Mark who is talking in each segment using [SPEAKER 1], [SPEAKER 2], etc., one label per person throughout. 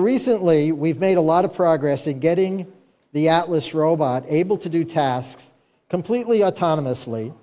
[SPEAKER 1] Recently, we've made a lot of progress in getting the Atlas robot able to do tasks completely autonomously.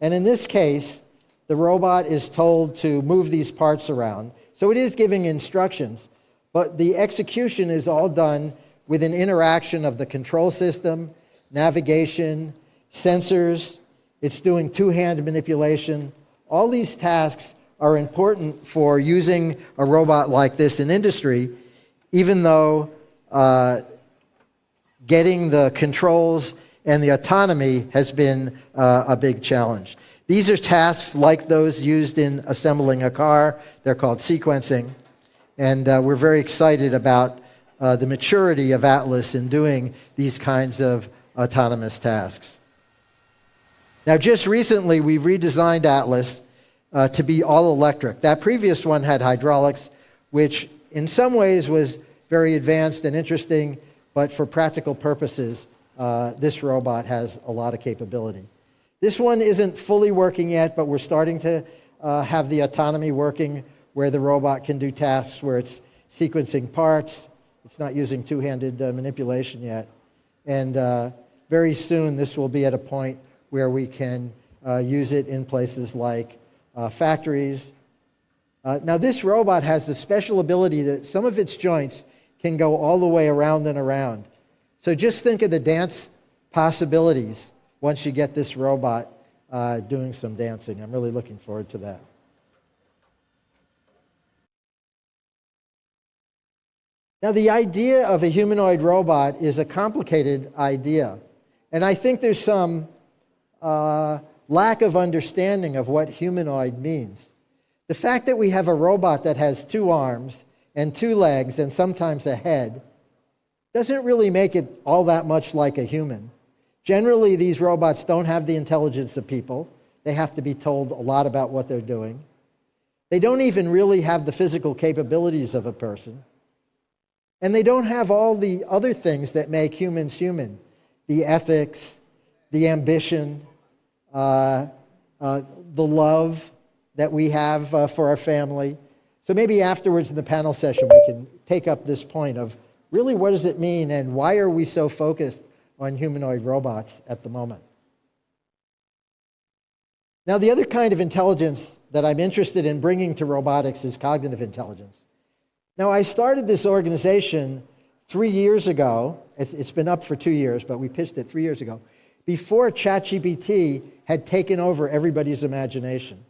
[SPEAKER 1] And in this case, the robot is told to move these parts around. So it is giving instructions, but the execution is all done with an interaction of the control system, navigation, sensors. It's doing two-hand manipulation. All these tasks are important for using a robot like this in industry, even though getting the controls and the autonomy has been a big challenge. These are tasks like those used in assembling a car. They're called sequencing. And we're very excited about the maturity of Atlas in doing these kinds of autonomous tasks. Now, just recently, we've redesigned Atlas to be all electric. That previous one had hydraulics, which in some ways was very advanced and interesting, but for practical purposes, this robot has a lot of capability. This one isn't fully working yet, but we're starting to have the autonomy working where the robot can do tasks where it's sequencing parts. It's not using two-handed manipulation yet. And very soon, this will be at a point where we can use it in places like factories. Now, this robot has the special ability that some of its joints can go all the way around and around. So just think of the dance possibilities once you get this robot doing some dancing. I'm really looking forward to that. Now, the idea of a humanoid robot is a complicated idea. And I think there's some lack of understanding of what humanoid means. The fact that we have a robot that has 2 arms and 2 legs and sometimes a head doesn't really make it all that much like a human. Generally, these robots don't have the intelligence of people. They have to be told a lot about what they're doing. They don't even really have the physical capabilities of a person. And they don't have all the other things that make humans human: the ethics, the ambition, the love that we have for our family. So maybe afterwards in the panel session we can take up this point of really what does it mean and why are we so focused on humanoid robots at the moment. Now, the other kind of intelligence that I'm interested in bringing to robotics is cognitive intelligence. Now, I started this organization 3 years ago. It's been up for 2 years, but we pitched it 3 years ago, before ChatGPT had taken over everybody's imagination.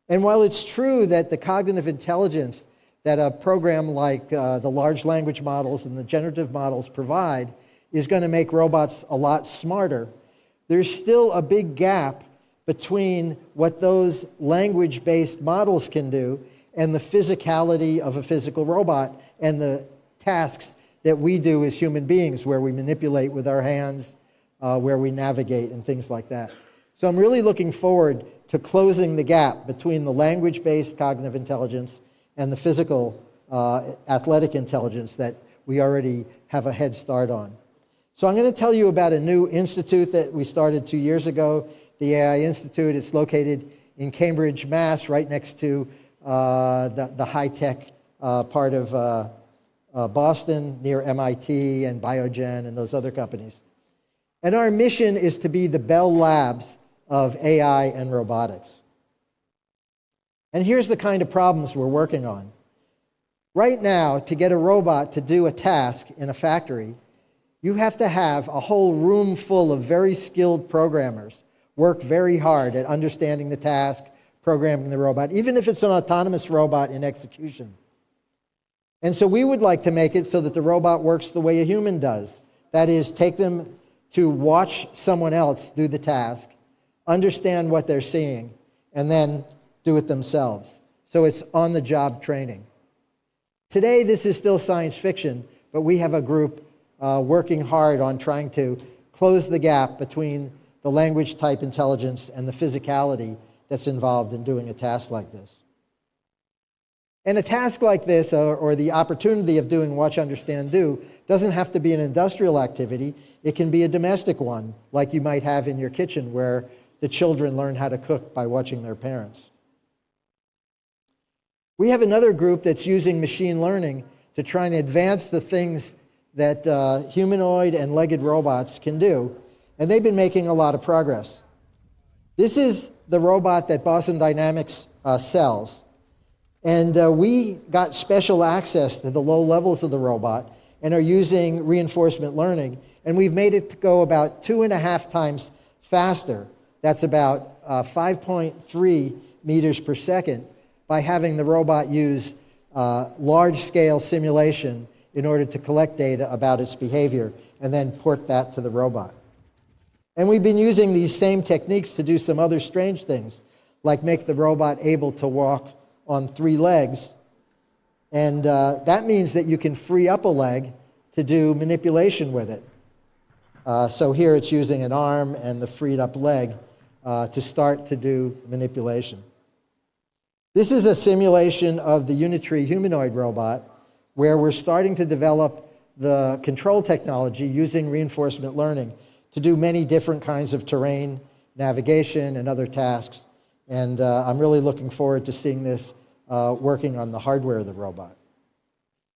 [SPEAKER 1] And while it's true that the cognitive intelligence that a program like the large language models and the generative models provide is going to make robots a lot smarter, there's still a big gap between what those language-based models can do and the physicality of a physical robot and the tasks that we do as human beings, where we manipulate with our hands, where we navigate and things like that. So I'm really looking forward to closing the gap between the language-based cognitive intelligence and the physical athletic intelligence that we already have a head start on. So I'm going to tell you about a new institute that we started 2 years ago, the AI Institute. It's located in Cambridge, Mass., right next to the high-tech part of Boston, near MIT and Biogen and those other companies. And our mission is to be the Bell Labs of AI and robotics. And here's the kind of problems we're working on. Right now, to get a robot to do a task in a factory, you have to have a whole room full of very skilled programmers work very hard at understanding the task, programming the robot, even if it's an autonomous robot in execution. And so we would like to make it so that the robot works the way a human does. That is, take them to watch someone else do the task, understand what they're seeing, and then do it themselves. So it's on-the-job training. Today, this is still science fiction, but we have a group working hard on trying to close the gap between the language-type intelligence and the physicality that's involved in doing a task like this. And a task like this, or the opportunity of doing watch, understand, do, doesn't have to be an industrial activity. It can be a domestic one, like you might have in your kitchen, where the children learn how to cook by watching their parents. We have another group that's using machine learning to try and advance the things that humanoid and legged robots can do, and they've been making a lot of progress. This is the robot that Boston Dynamics sells, and we got special access to the low levels of the robot and are using reinforcement learning, and we've made it to go about 2.5 times faster. That's about 5.3 meters per second by having the robot use large-scale simulation in order to collect data about its behavior and then port that to the robot. And we've been using these same techniques to do some other strange things, like make the robot able to walk on 3 legs. And that means that you can free up a leg to do manipulation with it. So here it's using an arm and the freed up leg to start to do manipulation. This is a simulation of the Unitree humanoid robot where we're starting to develop the control technology using reinforcement learning to do many different kinds of terrain, navigation, and other tasks. And I'm really looking forward to seeing this working on the hardware of the robot.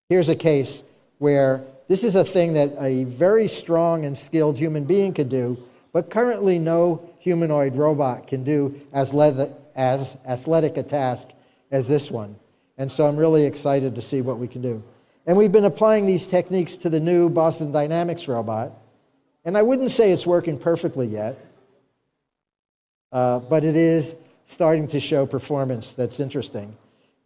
[SPEAKER 1] Here's a case where this is a thing that a very strong and skilled human being could do, but currently no humanoid robot can do as athletic a task as this one. And so I'm really excited to see what we can do. And we've been applying these techniques to the new Boston Dynamics robot. And I wouldn't say it's working perfectly yet, but it is starting to show performance that's interesting.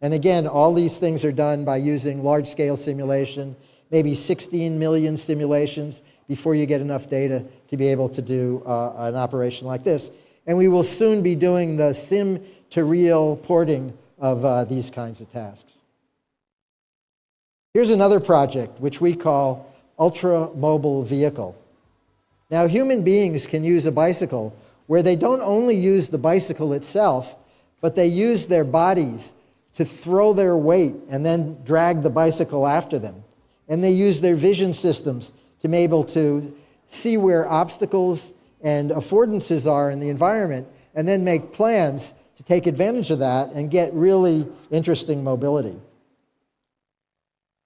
[SPEAKER 1] And again, all these things are done by using large-scale simulation, maybe 16 million simulations before you get enough data to be able to do an operation like this. And we will soon be doing the sim-to-real porting of these kinds of tasks. Here's another project, which we call Ultra Mobile Vehicle. Now, human beings can use a bicycle where they don't only use the bicycle itself, but they use their bodies to throw their weight and then drag the bicycle after them. And they use their vision systems to be able to see where obstacles and affordances are in the environment and then make plans to take advantage of that and get really interesting mobility.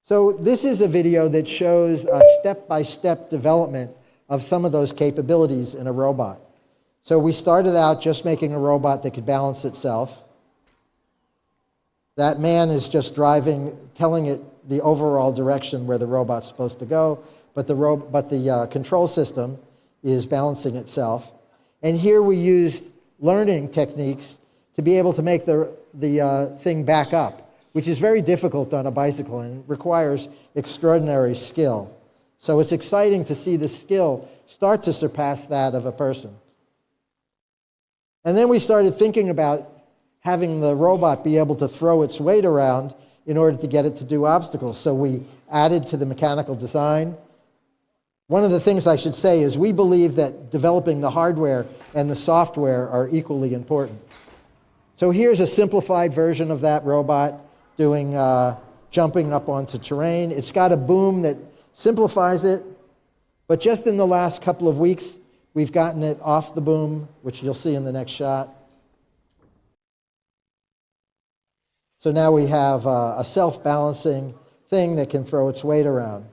[SPEAKER 1] So this is a video that shows a step-by-step development of some of those capabilities in a robot. So we started out just making a robot that could balance itself. That man is just driving, telling it the overall direction where the robot's supposed to go, but the control system is balancing itself. And here we used learning techniques to be able to make the thing back up, which is very difficult on a bicycle and requires extraordinary skill. So it's exciting to see the skill start to surpass that of a person. And then we started thinking about having the robot be able to throw its weight around in order to get it to do obstacles. So we added to the mechanical design. One of the things I should say is we believe that developing the hardware and the software are equally important. So here's a simplified version of that robot doing jumping up onto terrain. It's got a boom that simplifies it, but just in the last couple of weeks, we've gotten it off the boom, which you'll see in the next shot. So now we have a self-balancing thing that can throw its weight around.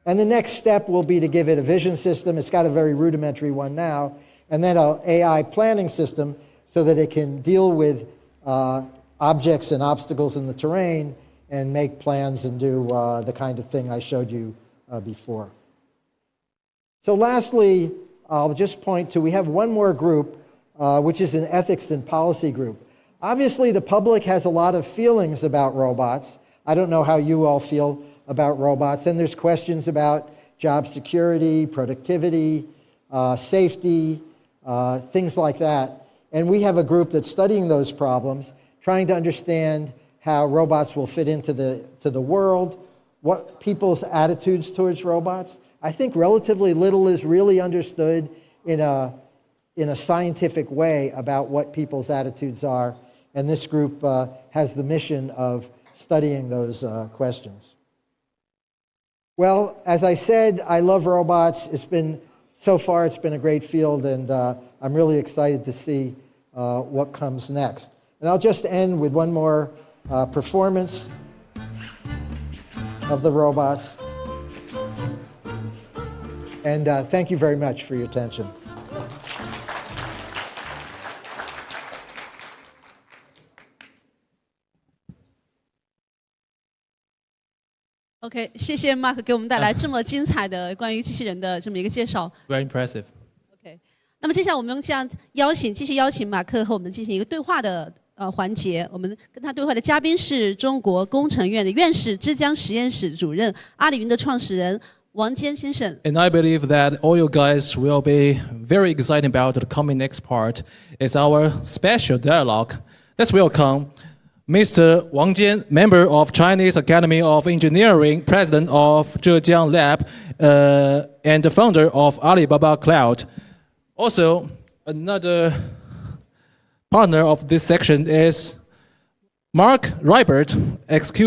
[SPEAKER 1] And the next step will be to give it a vision system. It's got a very rudimentary one now, and then an AI planning system so that it can deal with objects and obstacles in the terrain and make plans and do the kind of thing I showed you before. So lastly, I'll just point to, we have one more group, which is an ethics and policy group. Obviously, the public has a lot of feelings about robots. I don't know how you all feel about robots, and there's questions about job security, productivity, safety, things like that. And we have a group that's studying those problems, trying to understand how robots will fit into the world, what people's attitudes towards robots. I think relatively little is really understood in a scientific way about what people's attitudes are, and this group has the mission of studying those questions. Well, as I said, I love robots. So far it's been a great field, and I'm really excited to see what comes next. And I'll just end with one more performance. of the robots. And thank you very much for your attention.
[SPEAKER 2] OK， 谢谢 Mark 给我们带来这么精彩的关于机器人的这么一个介绍。
[SPEAKER 3] Very impressive.
[SPEAKER 2] OK， 那么接下来我们这样继续邀请马克和我们进行一个对话的环节。我们跟他对话的嘉宾是中国工程院的院士、浙江实验室主任、阿里云的创始人王坚先生。
[SPEAKER 3] And I believe that all you guys will be very excited about the coming next part. It's our special dialogue. Let's welcome Mr. Wang Jian, member of Chinese Academy of Engineering, president of Zhejiang Lab, and the founder of Alibaba Cloud. Also, another partner of this section is Mark Rybert, executive